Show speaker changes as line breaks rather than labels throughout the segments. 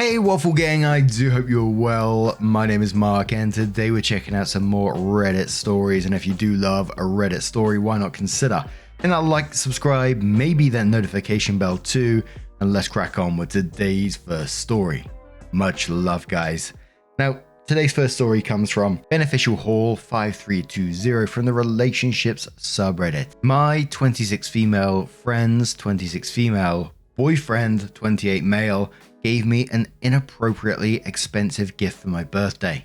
Hey Waffle Gang, I do hope you're well. My name is Mark and today we're checking out some more Reddit stories, and if you do love a Reddit story, why not consider hitting that like, subscribe, maybe that notification bell too, and let's crack on with today's first story. Much love, guys. Now, today's first story comes from Beneficial Hall 5320 from the Relationships subreddit. My 26 female friends, 26 female, boyfriend, 28 male, gave me an inappropriately expensive gift for my birthday.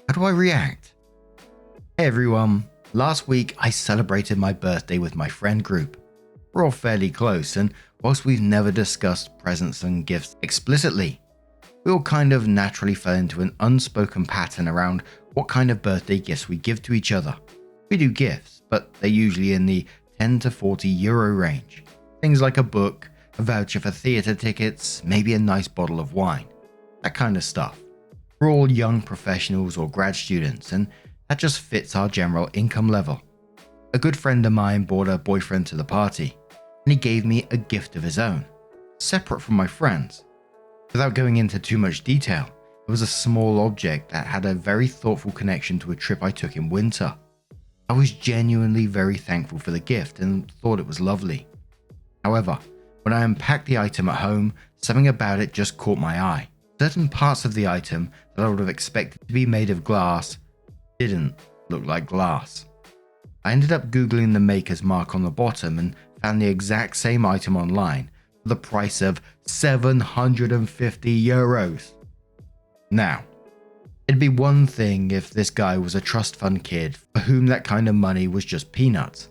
How do I react? Hey everyone, last week I celebrated my birthday with my friend group. We're all fairly close, and whilst we've never discussed presents and gifts explicitly, we all kind of naturally fell into an unspoken pattern around what kind of birthday gifts we give to each other. We do gifts, but they're usually in the 10 to 40 euro range. Things like a book, a voucher for theatre tickets, maybe a nice bottle of wine. That kind of stuff. We're all young professionals or grad students, and that just fits our general income level. A good friend of mine brought her boyfriend to the party, and he gave me a gift of his own, separate from my friends. Without going into too much detail, it was a small object that had a very thoughtful connection to a trip I took in winter. I was genuinely very thankful for the gift and thought it was lovely. However, when I unpacked the item at home, something about it just caught my eye. Certain parts of the item that I would have expected to be made of glass didn't look like glass. I ended up googling the maker's mark on the bottom and found the exact same item online for the price of 750 euros. Now, it'd be one thing if this guy was a trust fund kid for whom that kind of money was just peanuts.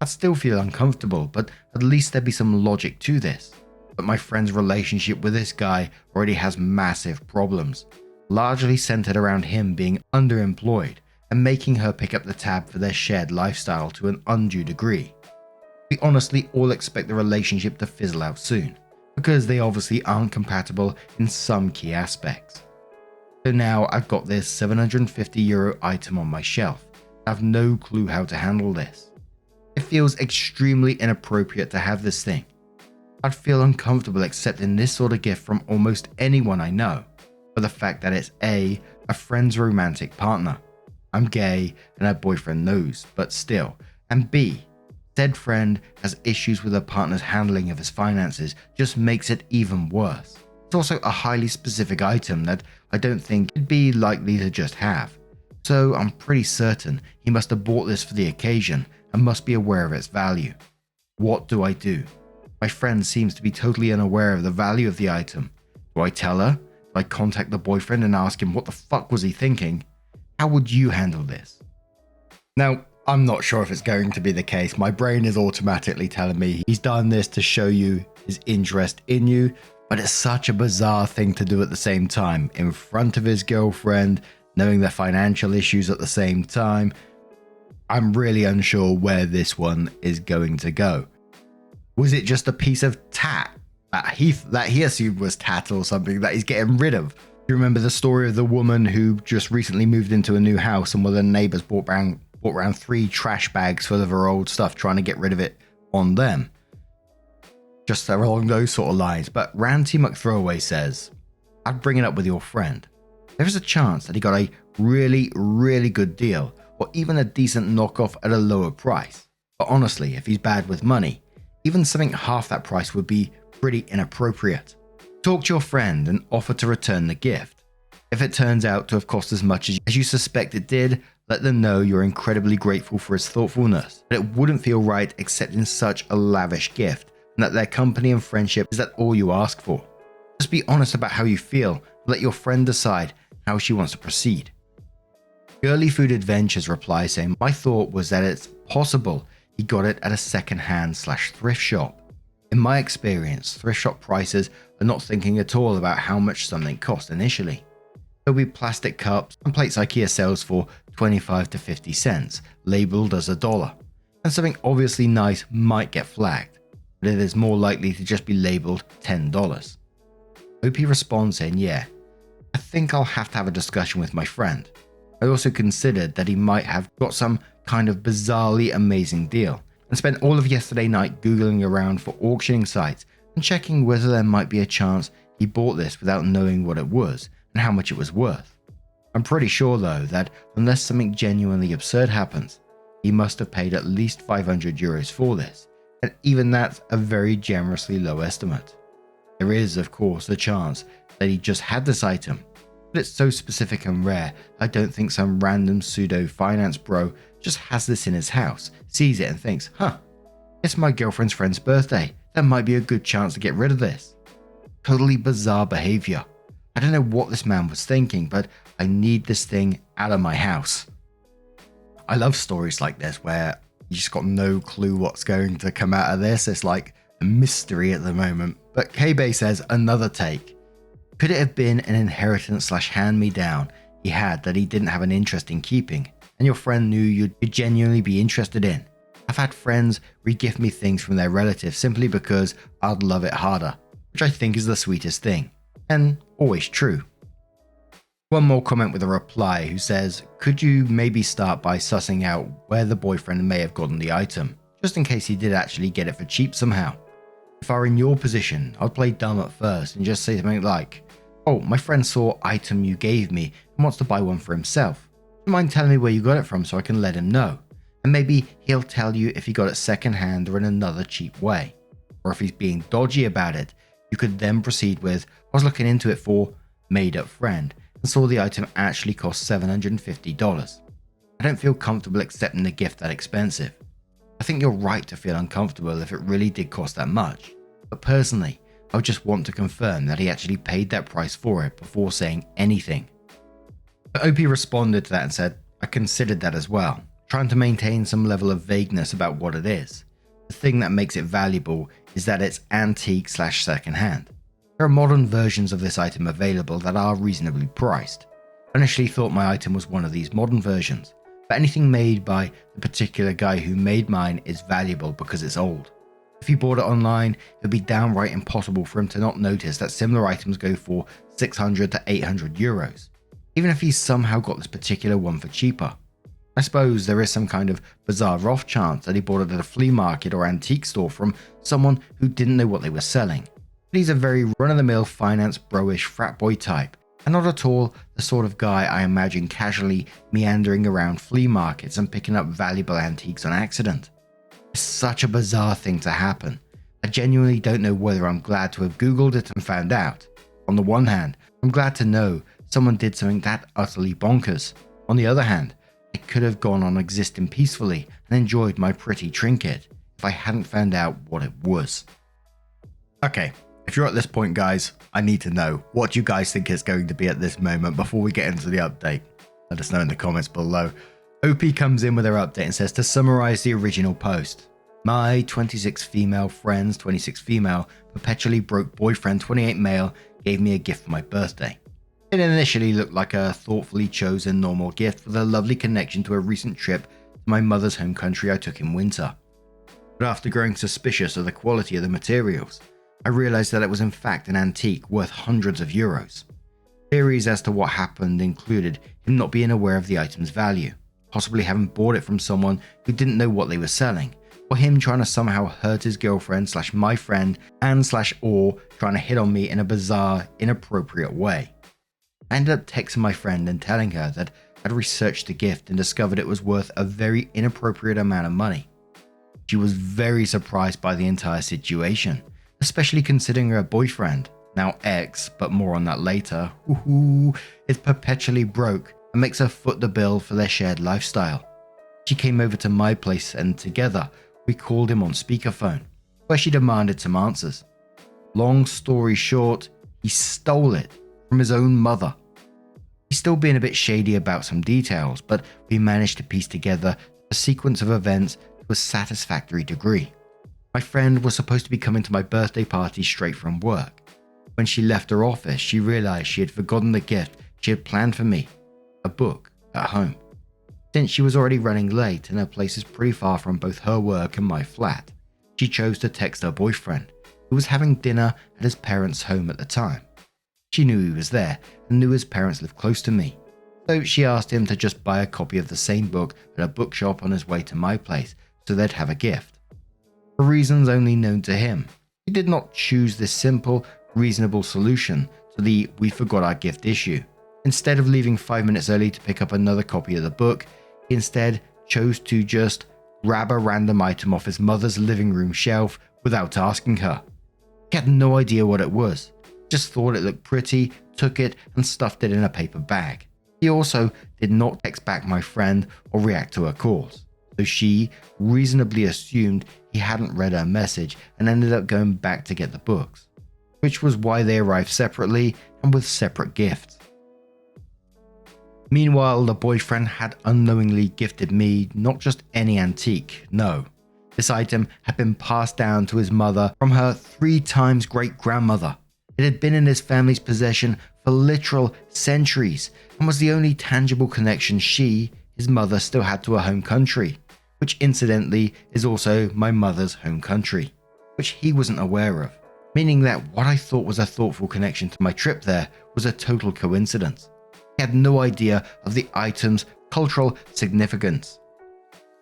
I'd still feel uncomfortable, but at least there'd be some logic to this. But my friend's relationship with this guy already has massive problems, largely centered around him being underemployed and making her pick up the tab for their shared lifestyle to an undue degree. We honestly all expect the relationship to fizzle out soon, because they obviously aren't compatible in some key aspects. So now I've got this 750 euro item on my shelf. I have no clue how to handle this. It feels extremely inappropriate to have this thing. I'd feel uncomfortable accepting this sort of gift from almost anyone I know, for the fact that it's A friend's romantic partner. I'm gay and her boyfriend knows, but still. And B, said friend has issues with her partner's handling of his finances, just makes it even worse. It's also a highly specific item that I don't think he'd be likely to just have. So I'm pretty certain he must have bought this for the occasion and must be aware of its value. What do I do? My friend seems to be totally unaware of the value of the item. Do I tell her? Do I contact the boyfriend and ask him what the fuck was he thinking? How would you handle this? Now, I'm not sure if it's going to be the case. My brain is automatically telling me he's done this to show you his interest in you, but it's such a bizarre thing to do at the same time, in front of his girlfriend, knowing their financial issues at the same time. I'm really unsure where this one is going to go. Was it just a piece of tat that he assumed was tat or something that he's getting rid of? Do you remember the story of the woman who just recently moved into a new house and one of the neighbors brought around 3 trash bags full of her old stuff, trying to get rid of it on them? Just along those sort of lines. But Ranty McThrowaway says, I'd bring it up with your friend. There is a chance that he got a really, really good deal, or even a decent knockoff at a lower price. But honestly, if he's bad with money, even something half that price would be pretty inappropriate. Talk to your friend and offer to return the gift. If it turns out to have cost as much as you suspect it did, let them know you're incredibly grateful for his thoughtfulness, but it wouldn't feel right accepting such a lavish gift, and that their company and friendship is that all you ask for. Just be honest about how you feel, and let your friend decide how she wants to proceed. Girly Food Adventures replies saying, my thought was that it's possible he got it at a second-hand/thrift shop. In my experience, thrift shop prices are not thinking at all about how much something cost initially. There'll be plastic cups and plates IKEA sells for 25 to 50 cents, labelled as $1, and something obviously nice might get flagged, but it is more likely to just be labelled $10. OP responds saying, yeah, I think I'll have to have a discussion with my friend. I also considered that he might have got some kind of bizarrely amazing deal and spent all of yesterday night googling around for auctioning sites and checking whether there might be a chance he he bought this without knowing what it was and how much it was worth. I'm pretty sure though that unless something genuinely absurd happens, he must have paid at least 500 euros for this, and even that's a very generously low estimate. There is, of course, the chance that he just had this item, but it's so specific and rare, I don't think some random pseudo finance bro just has this in his house, sees it and thinks, it's my girlfriend's friend's birthday, there might be a good chance to get rid of this. Totally bizarre behavior. I don't know what this man was thinking, but I need this thing out of my house. I love stories like this where you just got no clue what's going to come out of this. It's like a mystery at the moment. But K-Bay says, another take. Could it have been an inheritance / hand-me-down he had that he didn't have an interest in keeping, and your friend knew you'd genuinely be interested in? I've had friends re-gift me things from their relatives simply because I'd love it harder, which I think is the sweetest thing, and always true. One more comment with a reply who says, could you maybe start by sussing out where the boyfriend may have gotten the item, just in case he did actually get it for cheap somehow? If I were in your position, I'd play dumb at first and just say something like, oh, my friend saw item you gave me and wants to buy one for himself. Do you mind telling me where you got it from so I can let him know? And maybe he'll tell you if he got it secondhand or in another cheap way. Or if he's being dodgy about it, you could then proceed with, I was looking into it for made up friend and saw the item actually cost $750. I don't feel comfortable accepting the gift that expensive. I think you're right to feel uncomfortable if it really did cost that much, but personally, I would just want to confirm that he actually paid that price for it before saying anything. But OP responded to that and said, I considered that as well, trying to maintain some level of vagueness about what it is. The thing that makes it valuable is that it's antique / secondhand. There are modern versions of this item available that are reasonably priced. I initially thought my item was one of these modern versions, but anything made by the particular guy who made mine is valuable because it's old. If he bought it online, it would be downright impossible for him to not notice that similar items go for 600 to 800 euros, even if he's somehow got this particular one for cheaper. I suppose there is some kind of bizarre off chance that he bought it at a flea market or antique store from someone who didn't know what they were selling. But he's a very run-of-the-mill finance bro-ish frat boy type, and not at all the sort of guy I imagine casually meandering around flea markets and picking up valuable antiques on accident. It's such a bizarre thing to happen. I genuinely don't know whether I'm glad to have googled it and found out. On the one hand, I'm glad to know someone did something that utterly bonkers. On the other hand, I could have gone on existing peacefully and enjoyed my pretty trinket if I hadn't found out what it was. Okay, if you're at this point guys, I need to know what you guys think it's going to be at this moment before we get into the update. Let us know in the comments below. OP comes in with her update and says, to summarize the original post, my 26 female friends, 26 female, perpetually broke boyfriend, 28 male, gave me a gift for my birthday. It initially looked like a thoughtfully chosen normal gift with a lovely connection to a recent trip to my mother's home country I took in winter. But after growing suspicious of the quality of the materials, I realized that it was in fact an antique worth hundreds of euros. Theories as to what happened included him not being aware of the item's value, possibly having bought it from someone who didn't know what they were selling, or him trying to somehow hurt his girlfriend / my friend and / or trying to hit on me in a bizarre, inappropriate way. I ended up texting my friend and telling her that I'd researched the gift and discovered it was worth a very inappropriate amount of money. She was very surprised by the entire situation, especially considering her boyfriend, now ex, but more on that later, is perpetually broke and makes her foot the bill for their shared lifestyle. She came over to my place and together we called him on speakerphone, where she demanded some answers. Long story short, he stole it from his own mother. He's still being a bit shady about some details, but we managed to piece together a sequence of events to a satisfactory degree. My friend was supposed to be coming to my birthday party straight from work. When she left her office, she realized she had forgotten the gift she had planned for me, a book, at home. Since she was already running late and her place is pretty far from both her work and my flat, she chose to text her boyfriend, who was having dinner at his parents' home at the time. She knew he was there and knew his parents lived close to me, so she asked him to just buy a copy of the same book at a bookshop on his way to my place so they'd have a gift. For reasons only known to him, he did not choose this simple, reasonable solution to the "we forgot our gift" issue. Instead of leaving 5 minutes early to pick up another copy of the book, he instead chose to just grab a random item off his mother's living room shelf without asking her. He had no idea what it was, just thought it looked pretty, took it and stuffed it in a paper bag. He also did not text back my friend or react to her calls, so she reasonably assumed he hadn't read her message and ended up going back to get the books, which was why they arrived separately and with separate gifts. Meanwhile, the boyfriend had unknowingly gifted me not just any antique, no. This item had been passed down to his mother from her 3 times great-grandmother. It had been in his family's possession for literal centuries and was the only tangible connection she, his mother, still had to her home country, which incidentally is also my mother's home country, which he wasn't aware of, meaning that what I thought was a thoughtful connection to my trip there was a total coincidence. He had no idea of the item's cultural significance.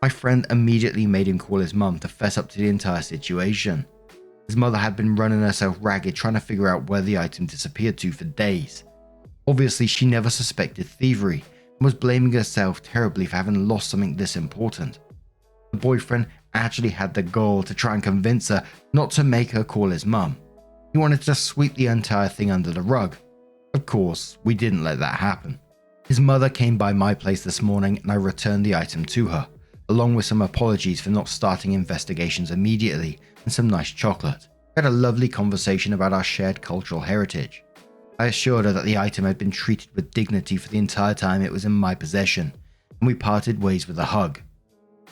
My friend immediately made him call his mum to fess up to the entire situation. His mother had been running herself ragged trying to figure out where the item disappeared to for days. Obviously, she never suspected thievery and was blaming herself terribly for having lost something this important. The boyfriend actually had the goal to try and convince her not to make her call his mum. He wanted to sweep the entire thing under the rug. Of course, we didn't let that happen. His mother came by my place this morning and I returned the item to her, along with some apologies for not starting investigations immediately and some nice chocolate. We had a lovely conversation about our shared cultural heritage. I assured her that the item had been treated with dignity for the entire time it was in my possession, and we parted ways with a hug.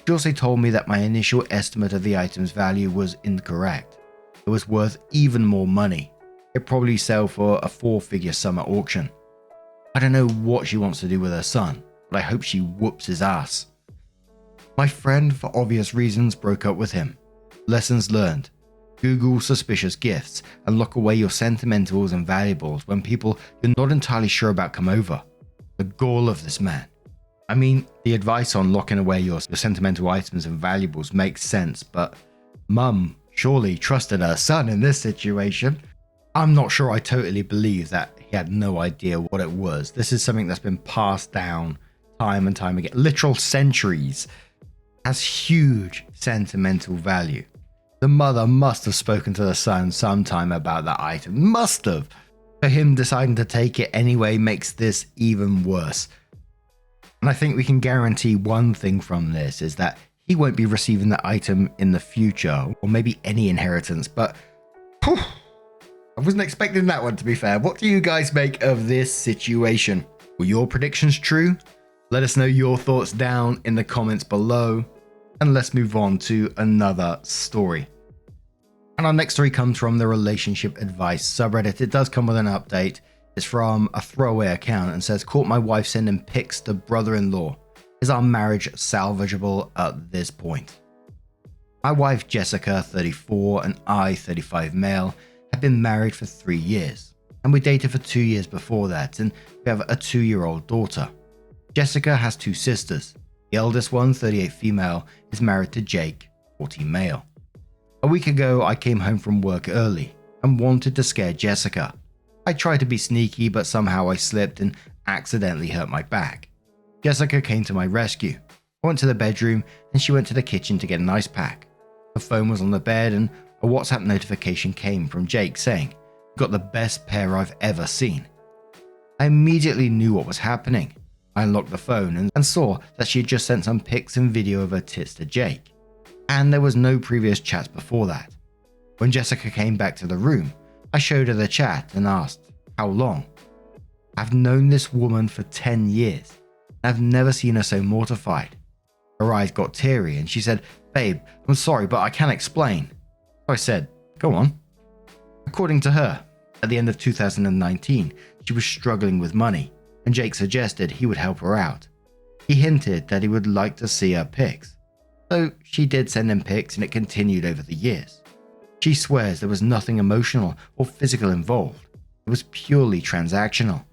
She also told me that my initial estimate of the item's value was incorrect. It was worth even more money. It'd probably sell for a 4-figure sum at auction. I don't know what she wants to do with her son, but I hope she whoops his ass. My friend, for obvious reasons, broke up with him. Lessons learned. Google suspicious gifts and lock away your sentimentals and valuables when people you're not entirely sure about come over. The gall of this man. I mean, the advice on locking away your sentimental items and valuables makes sense, but Mum surely trusted her son in this situation. I'm not sure I totally believe that he had no idea what it was. This is something that's been passed down time and time again. Literal centuries. Has huge sentimental value. The mother must have spoken to the son sometime about that item. Must have. For him deciding to take it anyway makes this even worse. And I think we can guarantee one thing from this is that he won't be receiving the item in the future, or maybe any inheritance, but I wasn't expecting that one, to be fair. What do you guys make of this situation? Were your predictions true? Let us know your thoughts down in the comments below. And let's move on to another story. And our next story comes from the relationship advice subreddit. It does come with an update. It's from a throwaway account and says, caught my wife sending pics to brother-in-law. Is our marriage salvageable at this point? My wife Jessica, 34, and I, 35 male, have been married for 3 years. And we dated for 2 years before that, and we have a 2-year-old daughter. Jessica has 2 sisters. The eldest one, 38 female, is married to Jake, 40 male. A week ago, I came home from work early and wanted to scare Jessica. I tried to be sneaky, but somehow I slipped and accidentally hurt my back. Jessica came to my rescue. I went to the bedroom and she went to the kitchen to get an ice pack. Her phone was on the bed and a WhatsApp notification came from Jake saying, "Got the best pair I've ever seen." I immediately knew what was happening. I unlocked the phone and saw that she had just sent some pics and video of her tits to Jake. And there was no previous chats before that. When Jessica came back to the room, I showed her the chat and asked, "How long?" I've known this woman for 10 years. I've never seen her so mortified. Her eyes got teary and she said, "Babe, I'm sorry, but I can't explain." So I said, "Go on." According to her, at the end of 2019, she was struggling with money, and Jake suggested he would help her out. He hinted that he would like to see her pics. So she did send him pics and it continued over the years. She swears there was nothing emotional or physical involved. It was purely transactional.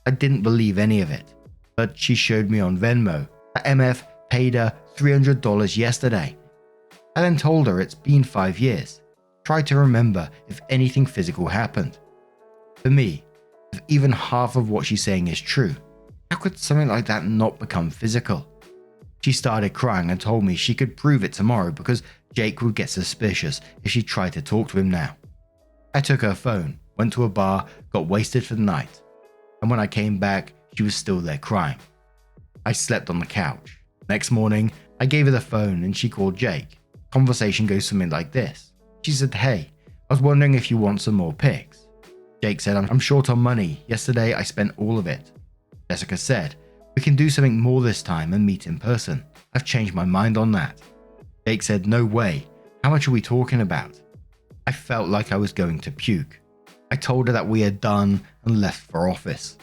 I didn't believe any of it, but she showed me on Venmo that MF paid her $300 yesterday. I then told her it's been 5 years. Try to remember if anything physical happened. For me, if even half of what she's saying is true, how could something like that not become physical? She started crying and told me she could prove it tomorrow because Jake would get suspicious if she tried to talk to him now. I took her phone, went to a bar, got wasted for the night, and when I came back, she was still there crying. I slept on the couch. Next morning, I gave her the phone and she called Jake. Conversation goes something like this. She said, "Hey, I was wondering if you want some more pics." Jake said, "I'm short on money. Yesterday I spent all of it." Jessica said, "We can do something more this time and meet in person. I've changed my mind on that." Jake said, "No way. How much are we talking about?" I felt like I was going to puke. I told her that we had done and left for office.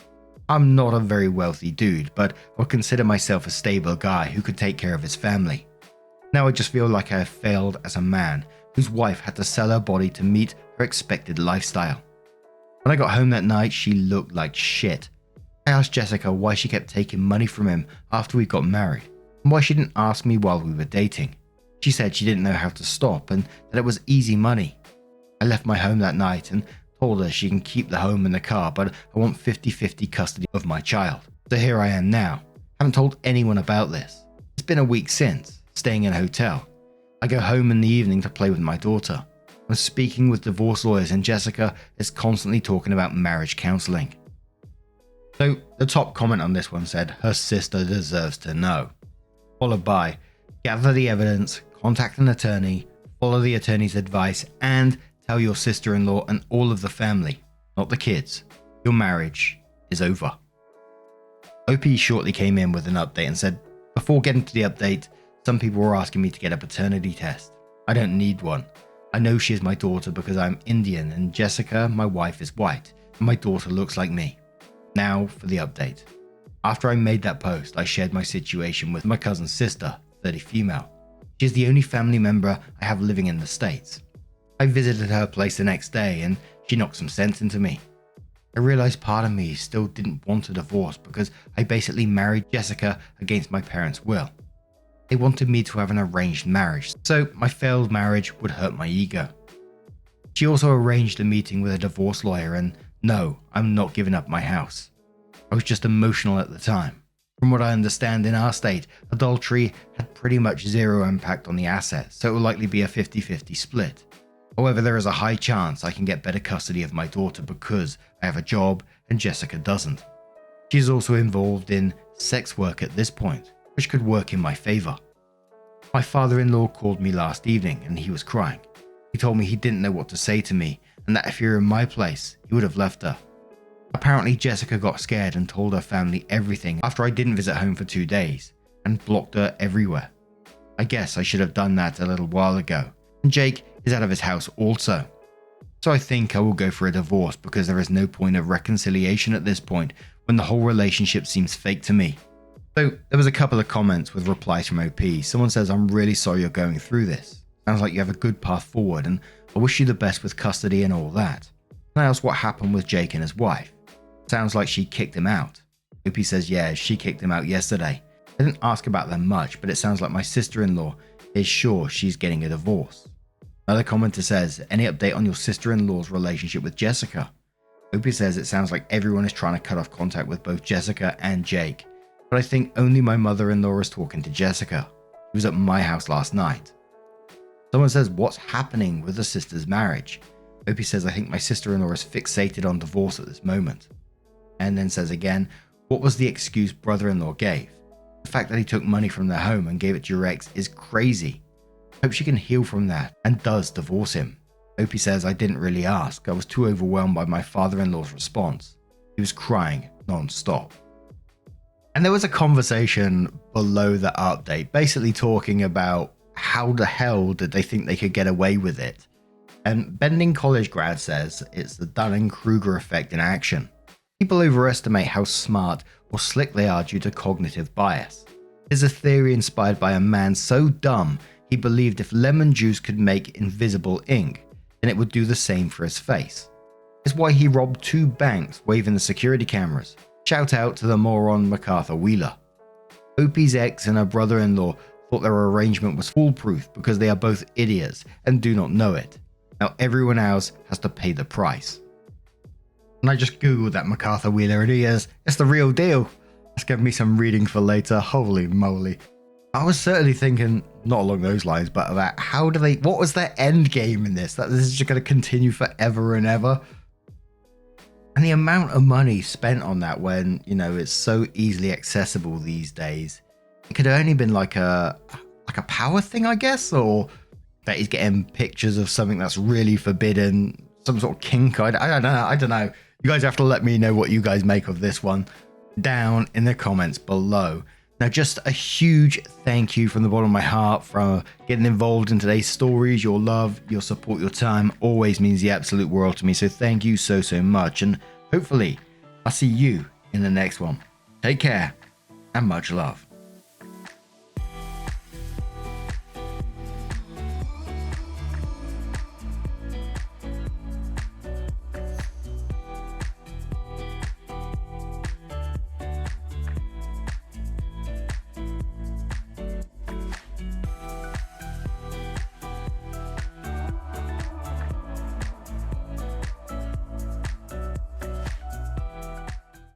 I'm not a very wealthy dude, but I would consider myself a stable guy who could take care of his family. Now I just feel like I have failed as a man whose wife had to sell her body to meet her expected lifestyle. When I got home that night, she looked like shit. I asked Jessica why she kept taking money from him after we got married, and why she didn't ask me while we were dating. She said she didn't know how to stop and that it was easy money. I left my home that night and told her she can keep the home and the car, but I want 50-50 custody of my child. So here I am now. Haven't told anyone about this. It's been a week since, staying in a hotel. I go home in the evening to play with my daughter. I'm speaking with divorce lawyers and Jessica is constantly talking about marriage counseling. So the top comment on this one said, "Her sister deserves to know." Followed by, "Gather the evidence, contact an attorney, follow the attorney's advice, and tell your sister-in-law and all of the family, not the kids. Your marriage is over." OP shortly came in with an update and said, "Before getting to the update, some people were asking me to get a paternity test. I don't need one. I know she is my daughter because I'm Indian and Jessica, my wife, is white, and my daughter looks like me." Now for the update. After I made that post, I shared my situation with my cousin's sister, 30 female. She is the only family member I have living in the States. I visited her place the next day and she knocked some sense into me. I realized part of me still didn't want a divorce because I basically married Jessica against my parents' will. They wanted me to have an arranged marriage, so my failed marriage would hurt my ego. She also arranged a meeting with a divorce lawyer, and no, I'm not giving up my house. I was just emotional at the time. From what I understand, in our state, adultery had pretty much zero impact on the assets, so it will likely be a 50-50 split. However, there is a high chance I can get better custody of my daughter because I have a job and Jessica doesn't. She is also involved in sex work at this point, which could work in my favor. My father-in-law called me last evening and he was crying. He told me he didn't know what to say to me and that if he were in my place, he would have left her. Apparently Jessica got scared and told her family everything after I didn't visit home for 2 days and blocked her everywhere. I guess I should have done that a little while ago. And Jake is out of his house also. So I think I will go for a divorce because there is no point of reconciliation at this point when the whole relationship seems fake to me. So there was a couple of comments with replies from OP. Someone says, "I'm really sorry you're going through this. Sounds like you have a good path forward and I wish you the best with custody and all that." And I asked what happened with Jake and his wife. Sounds like she kicked him out. OP says, "Yeah, she kicked him out yesterday. I didn't ask about them much, but it sounds like my sister-in-law is sure she's getting a divorce." Another commenter says, "Any update on your sister-in-law's relationship with Jessica?" OP says, "It sounds like everyone is trying to cut off contact with both Jessica and Jake, but I think only my mother-in-law is talking to Jessica. She was at my house last night." Someone says, "What's happening with the sister's marriage?" OP says, "I think my sister-in-law is fixated on divorce at this moment." And then says again, "What was the excuse brother-in-law gave? The fact that he took money from their home and gave it to your ex is crazy. Hope she can heal from that and does divorce him." OP says, "I didn't really ask. I was too overwhelmed by my father-in-law's response. He was crying non-stop." And there was a conversation below the update basically talking about how the hell did they think they could get away with it. And Bending College grad says it's the Dunning-Kruger effect in action. People overestimate how smart or slick they are due to cognitive bias. There's a theory inspired by a man so dumb he believed if lemon juice could make invisible ink, then it would do the same for his face. It's why he robbed 2 banks waving the security cameras. Shout out to the moron MacArthur Wheeler. OP's ex and her brother-in-law thought their arrangement was foolproof because they are both idiots and do not know it. Now everyone else has to pay the price. And I just googled that MacArthur Wheeler and he is, it's the real deal. Let's give me some reading for later. Holy moly. I was certainly thinking, not along those lines, but about what was their end game in this? That this is just going to continue forever and ever. And the amount of money spent on that when, you know, it's so easily accessible these days. It could have only been like a power thing, I guess, or that he's getting pictures of something that's really forbidden, some sort of kink. I don't know. You guys have to let me know what you guys make of this one down in the comments below. Now, just a huge thank you from the bottom of my heart for getting involved in today's stories. Your love, your support, your time always means the absolute world to me. So thank you so much. And hopefully I'll see you in the next one. Take care and much love.